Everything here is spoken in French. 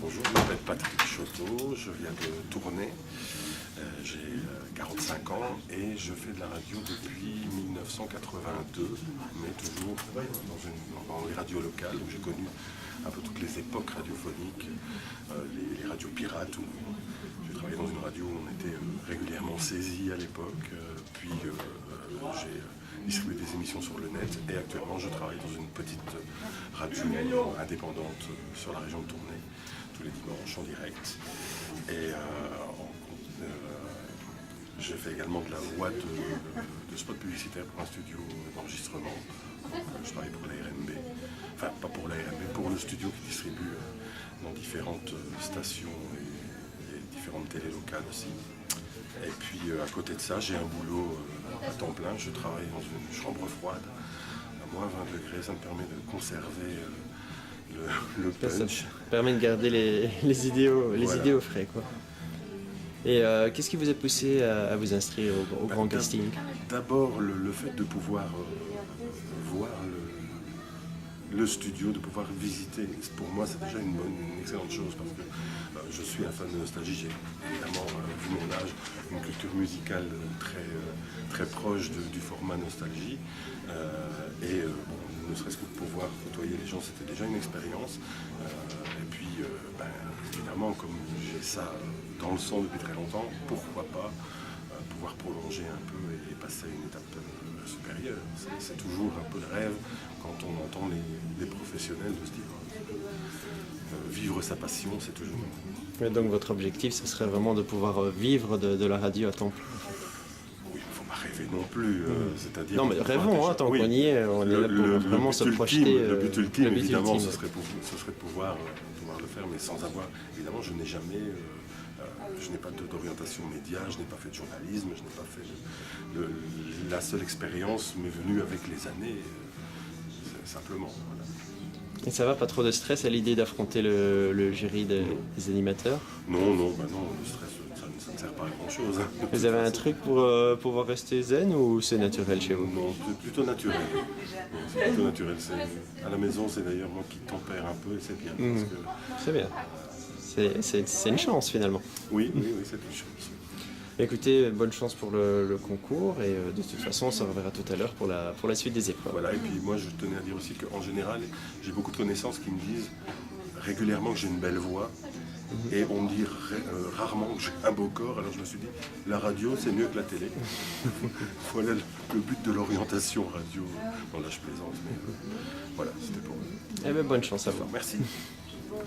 Bonjour, je m'appelle Patrick Choteau, je viens de Tournai, j'ai 45 ans et je fais de la radio depuis 1982, mais toujours dans les radios locales où j'ai connu un peu toutes les époques radiophoniques, les radios pirates. J'ai travaillé dans une radio où on était régulièrement saisi à l'époque, puis j'ai distribué des émissions sur le net et actuellement je travaille dans une petite radio indépendante sur la région de Tournai, tous les dimanches en direct. Et je fais également de la voix de spots publicitaires pour un studio d'enregistrement. Je travaille pour la RMB, enfin pas pour la RMB, pour le studio qui distribue dans différentes stations et différentes télés locales aussi. Et puis à côté de ça, j'ai un boulot à temps plein, je travaille dans une chambre froide à moins 20 degrés, ça me permet de conserver le punch. Ça permet de garder les idées au frais, quoi. Et qu'est-ce qui vous a poussé à vous inscrire au grand casting? D'abord le fait de pouvoir voir le studio, de pouvoir visiter. Pour moi, c'est déjà une excellente chose parce que je suis un fan de nostalgie. J'ai évidemment, vu mon âge, une culture musicale très proche du format nostalgie. Ne serait-ce que de pouvoir côtoyer les gens, c'était déjà une expérience. Et puis, évidemment, comme j'ai ça dans le sang depuis très longtemps, pourquoi pas pouvoir prolonger un peu et passer à une étape supérieure. C'est toujours un peu le rêve quand on entend les professionnels de se dire vivre sa passion, c'est toujours... Et donc votre objectif, ce serait vraiment de pouvoir vivre de la radio à temps plein? Oui, il ne faut pas rêver non plus. C'est-à-dire non, mais rêvons, tant qu'on y est, on est là pour vraiment se projeter. Le but ultime, évidemment, ce serait de pouvoir le faire, mais sans avoir... Évidemment, je n'ai jamais... je n'ai pas d'orientation média, je n'ai pas fait de journalisme, je n'ai pas fait... la seule expérience m'est venue avec les années, simplement. Voilà. Et ça va, pas trop de stress à l'idée d'affronter le jury des animateurs? Non, le stress, ça ne sert pas à grand-chose. Vous avez un truc pour pouvoir rester zen ou c'est naturel chez vous? Non, c'est plutôt naturel. C'est plutôt naturel. À la maison, c'est d'ailleurs moi qui tempère un peu et c'est bien. C'est bien. C'est une chance finalement. Oui, c'est une chance. Écoutez, bonne chance pour le concours et de toute façon on se reverra tout à l'heure pour la suite des épreuves. Voilà, et puis moi je tenais à dire aussi qu'en général, j'ai beaucoup de connaissances qui me disent régulièrement que j'ai une belle voix et on me dit rarement que j'ai un beau corps, alors je me suis dit la radio c'est mieux que la télé. Voilà le but de l'orientation radio. Bon là je plaisante, mais voilà, c'était pour... Eh bien bonne chance à vous. Merci.